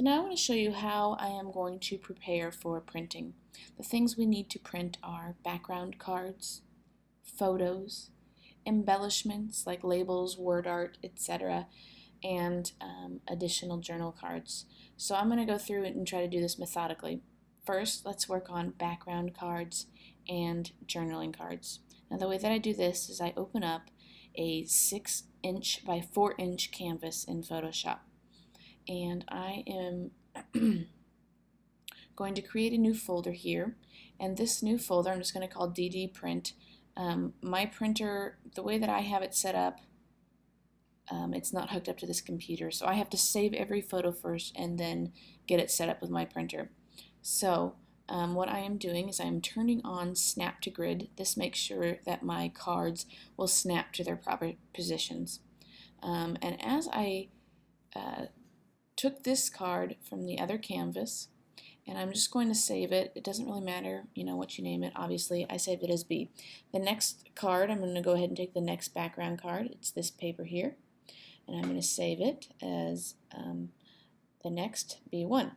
now I want to show you how I am going to prepare for printing. The things we need to print are background cards, photos, embellishments like labels, word art, etc., and additional journal cards. So I'm going to go through it and try to do this methodically. First, let's work on background cards and journaling cards. Now the way that I do this is I open up a 6" by 4" canvas in Photoshop, and I am going to create a new folder here, and this new folder I'm just going to call DD Print. My printer, the way that I have it set up, it's not hooked up to this computer, so I have to save every photo first and then get it set up with my printer. So what I am doing is I am turning on Snap to Grid. This makes sure that my cards will snap to their proper positions. And as I took this card from the other canvas, and I'm just going to save it. It doesn't really matter, what you name it. Obviously, I saved it as B. The next card, I'm going to go ahead and take the next background card. It's this paper here, and I'm going to save it as the next B1.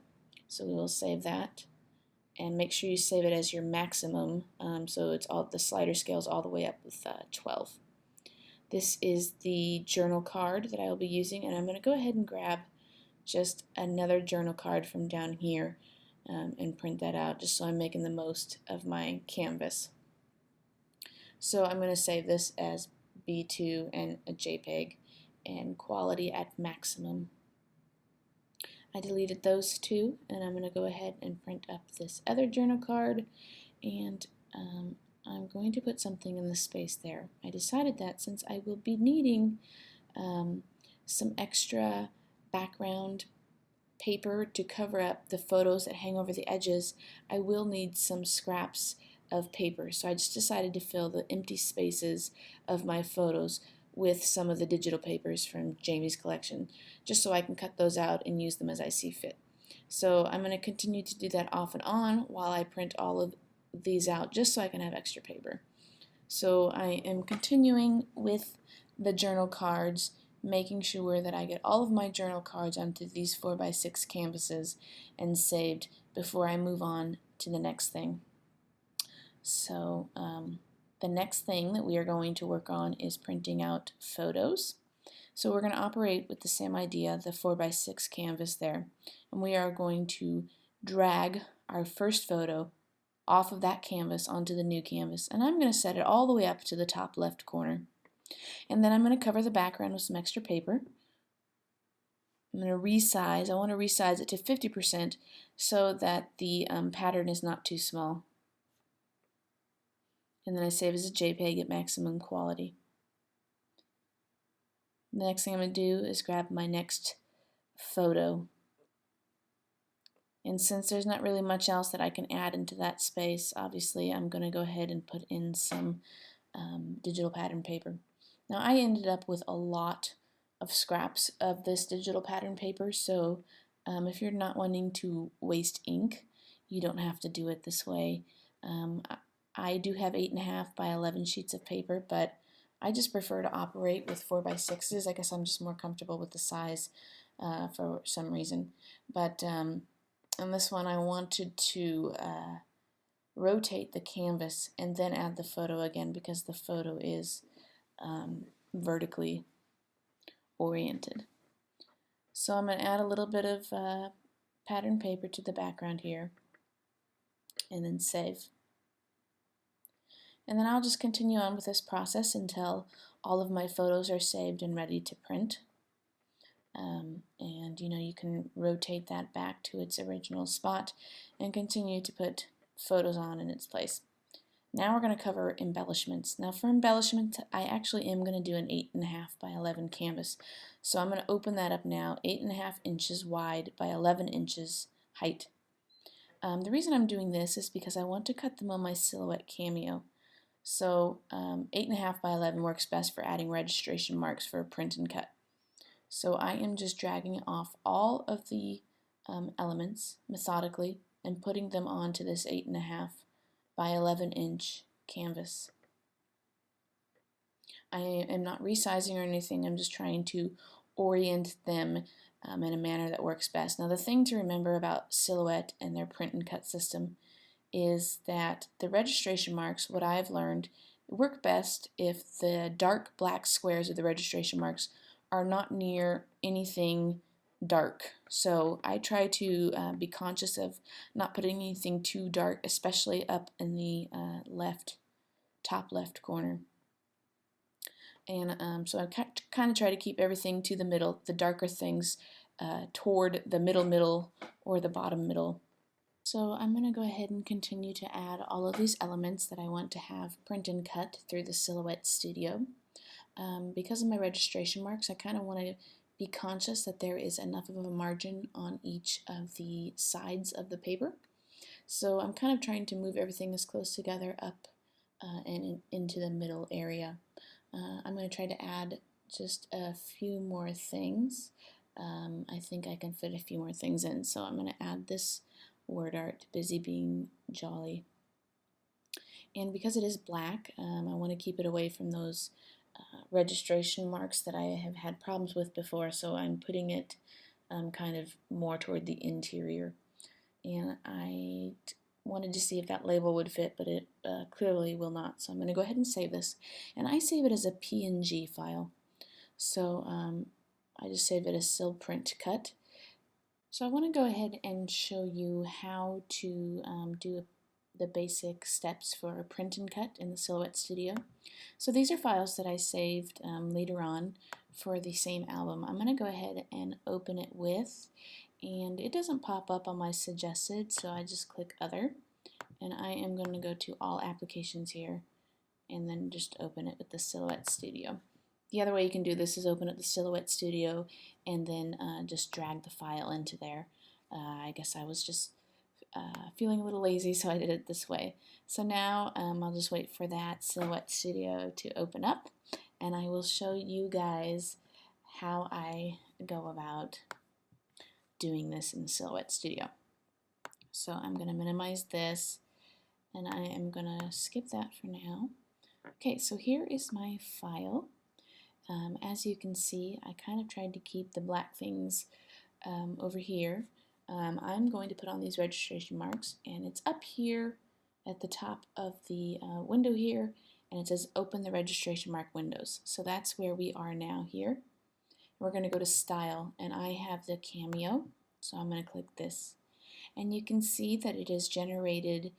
So we will save that, and make sure you save it as your maximum. So it's all the slider scales all the way up with 12. This is the journal card that I will be using, and I'm going to go ahead and grab just another journal card from down here and print that out, just so I'm making the most of my canvas. So I'm going to save this as B2 and a JPEG and quality at maximum. I deleted those two, and I'm going to go ahead and print up this other journal card, and I'm going to put something in the space there. I decided that since I will be needing some extra background paper to cover up the photos that hang over the edges, I will need some scraps of paper. So I just decided to fill the empty spaces of my photos with some of the digital papers from Jamie's collection, just so I can cut those out and use them as I see fit. So I'm going to continue to do that off and on while I print all of these out, just so I can have extra paper. So I am continuing with the journal cards, making sure that I get all of my journal cards onto these 4x6 canvases and saved before I move on to the next thing. So the next thing that we are going to work on is printing out photos. So we're going to operate with the same idea, the 4x6 canvas there, and we are going to drag our first photo off of that canvas onto the new canvas, and I'm going to set it all the way up to the top left corner. And then I'm going to cover the background with some extra paper. I'm going to resize. I want to resize it to 50% so that the pattern is not too small. And then I save as a JPEG at maximum quality. The next thing I'm going to do is grab my next photo. And since there's not really much else that I can add into that space, obviously I'm going to go ahead and put in some digital pattern paper. Now I ended up with a lot of scraps of this digital pattern paper, so if you're not wanting to waste ink, you don't have to do it this way. I do have 8.5 by 11 sheets of paper, but I just prefer to operate with 4x6s. I guess I'm just more comfortable with the size for some reason. But on this one I wanted to rotate the canvas and then add the photo again, because the photo is vertically oriented. So I'm going to add a little bit of pattern paper to the background here and then save. And then I'll just continue on with this process until all of my photos are saved and ready to print. And you can rotate that back to its original spot and continue to put photos on in its place. Now we're going to cover embellishments. Now for embellishment, I actually am going to do an 8.5 by 11 canvas. So I'm going to open that up now, 8.5 inches wide by 11 inches height. The reason I'm doing this is because I want to cut them on my Silhouette Cameo. So 8.5 by 11 works best for adding registration marks for print and cut. So I am just dragging off all of the elements methodically and putting them onto this 8.5 by 11 inch canvas. I am not resizing or anything, I'm just trying to orient them in a manner that works best. Now the thing to remember about Silhouette and their print and cut system is that the registration marks, what I've learned, work best if the dark black squares of the registration marks are not near anything dark. So I try to be conscious of not putting anything too dark, especially up in the top left corner. And so I kind of try to keep everything to the middle, the darker things toward the middle or the bottom middle. So I'm going to go ahead and continue to add all of these elements that I want to have print and cut through the Silhouette Studio. Because of my registration marks, I kind of want to be conscious that there is enough of a margin on each of the sides of the paper. So I'm kind of trying to move everything as close together up and into the middle area. I'm going to try to add just a few more things. I think I can fit a few more things in, so I'm going to add this word art, busy being jolly. And because it is black, I want to keep it away from those registration marks that I have had problems with before, so I'm putting it kind of more toward the interior. And I wanted to see if that label would fit, but it clearly will not. So I'm going to go ahead and save this. And I save it as a PNG file. So I just save it as Silprint Cut. So I want to go ahead and show you how to do the basic steps for a print and cut in the Silhouette Studio. So these are files that I saved later on for the same album. I'm going to go ahead and open it with, and it doesn't pop up on my suggested, so I just click Other, and I am going to go to All Applications here, and then just open it with the Silhouette Studio. The other way you can do this is open up the Silhouette Studio and then just drag the file into there. I guess I was just feeling a little lazy, so I did it this way. So now I'll just wait for that Silhouette Studio to open up, and I will show you guys how I go about doing this in the Silhouette Studio. So I'm going to minimize this, and I am going to skip that for now. Okay, so here is my file. As you can see, I kind of tried to keep the black things over here. I'm going to put on these registration marks, and it's up here at the top of the window here, and it says open the registration mark windows. So that's where we are now here. We're going to go to Style, and I have the Cameo, so I'm going to click this. And you can see that it has generated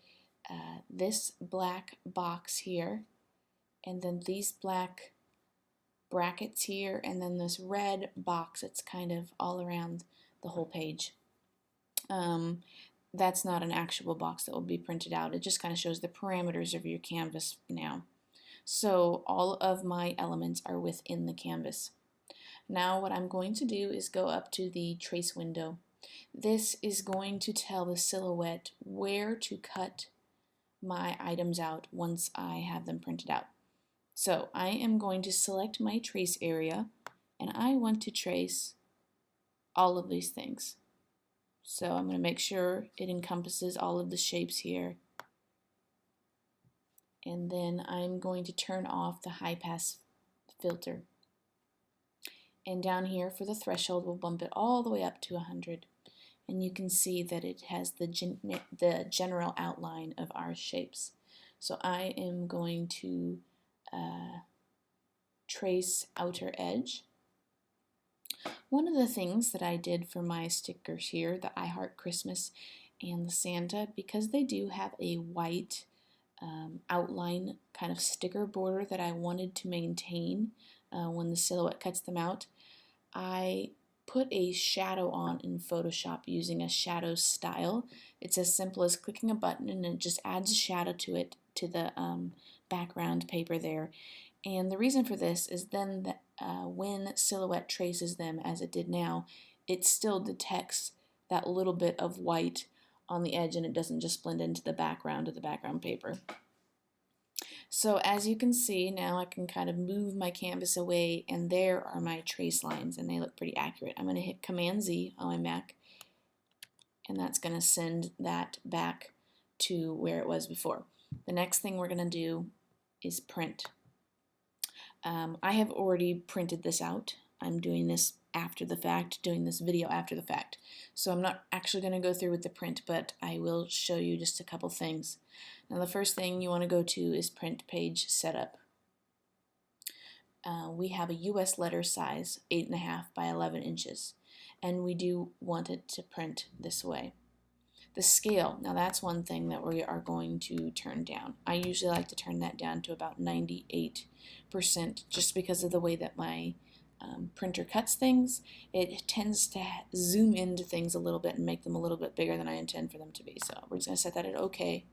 this black box here, and then these black brackets here, and then this red box. It's kind of all around the whole page. That's not an actual box that will be printed out. It just kind of shows the parameters of your canvas now. So all of my elements are within the canvas. Now what I'm going to do is go up to the trace window. This is going to tell the Silhouette where to cut my items out once I have them printed out. So I am going to select my trace area, and I want to trace all of these things. So I'm going to make sure it encompasses all of the shapes here. And then I'm going to turn off the high pass filter. And down here for the threshold, we'll bump it all the way up to 100. And you can see that it has the general outline of our shapes. So I am going to trace outer edge. One of the things that I did for my stickers here, the I Heart Christmas and the Santa, because they do have a white outline kind of sticker border that I wanted to maintain when the Silhouette cuts them out, I put a shadow on in Photoshop using a shadow style. It's as simple as clicking a button and it just adds a shadow to it, to the background paper there. And the reason for this is then that when Silhouette traces them, as it did now, it still detects that little bit of white on the edge and it doesn't just blend into the background of the background paper. So as you can see, now I can kind of move my canvas away, and there are my trace lines, and they look pretty accurate. I'm going to hit Command-Z on my Mac, and that's going to send that back to where it was before. The next thing we're going to do is print. I have already printed this out. I'm doing this after the fact, doing this video after the fact. So I'm not actually going to go through with the print, but I will show you just a couple things. Now the first thing you want to go to is print page setup. We have a US letter size 8.5 by 11 inches, and we do want it to print this way. The scale, now that's one thing that we are going to turn down. I usually like to turn that down to about 98% just because of the way that my printer cuts things. It tends to zoom into things a little bit and make them a little bit bigger than I intend for them to be. So we're just going to set that at OK,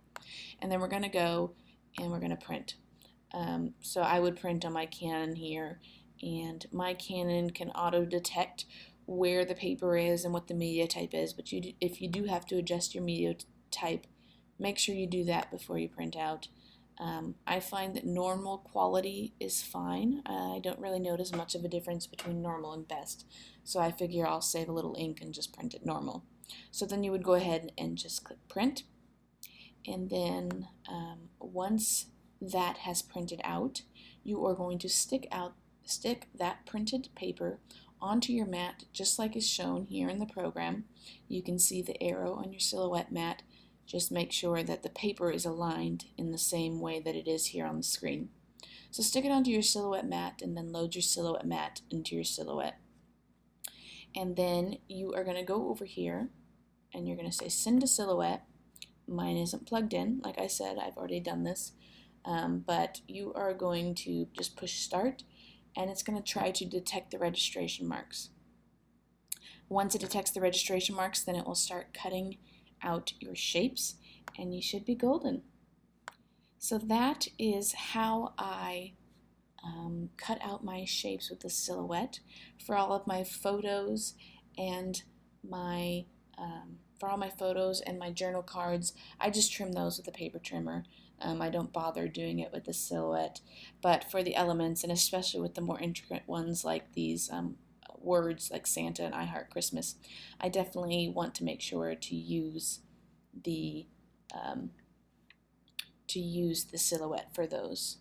and then we're going to go and we're going to print. So I would print on my Canon here, and my Canon can auto detect where the paper is and what the media type is, but if you do have to adjust your media type, make sure you do that before you print out. I find that normal quality is fine. I don't really notice much of a difference between normal and best, so I figure I'll save a little ink and just print it normal. So then you would go ahead and just click print, and then once that has printed out, you are going to stick that printed paper onto your mat just like is shown here in the program. You can see the arrow on your Silhouette mat. Just make sure that the paper is aligned in the same way that it is here on the screen. So stick it onto your Silhouette mat and then load your Silhouette mat into your Silhouette. And then you are going to go over here and you're going to say send to Silhouette. Mine isn't plugged in. Like I said, I've already done this. But you are going to just push start, and it's going to try to detect the registration marks. Once it detects the registration marks, then it will start cutting out your shapes, and you should be golden. So that is how I cut out my shapes with the Silhouette. For all of my photos and my journal cards, I just trim those with a paper trimmer. I don't bother doing it with the Silhouette, but for the elements, and especially with the more intricate ones like these words like Santa and I Heart Christmas, I definitely want to make sure to use the Silhouette for those.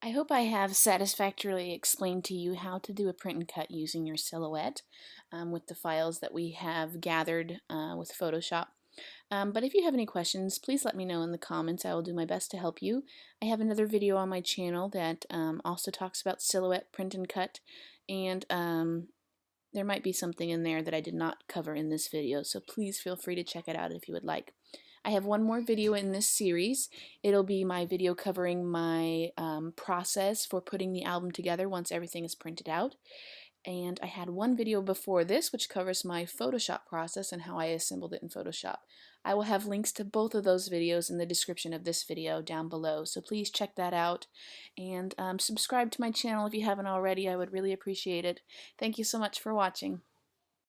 I hope I have satisfactorily explained to you how to do a print and cut using your Silhouette with the files that we have gathered with Photoshop. But if you have any questions, please let me know in the comments. I will do my best to help you. I have another video on my channel that also talks about Silhouette print and cut, and there might be something in there that I did not cover in this video, so please feel free to check it out if you would like. I have one more video in this series. It'll be my video covering my process for putting the album together once everything is printed out. And I had one video before this which covers my Photoshop process and how I assembled it in Photoshop. I will have links to both of those videos in the description of this video down below, so please check that out. And subscribe to my channel if you haven't already. I would really appreciate it. Thank you so much for watching.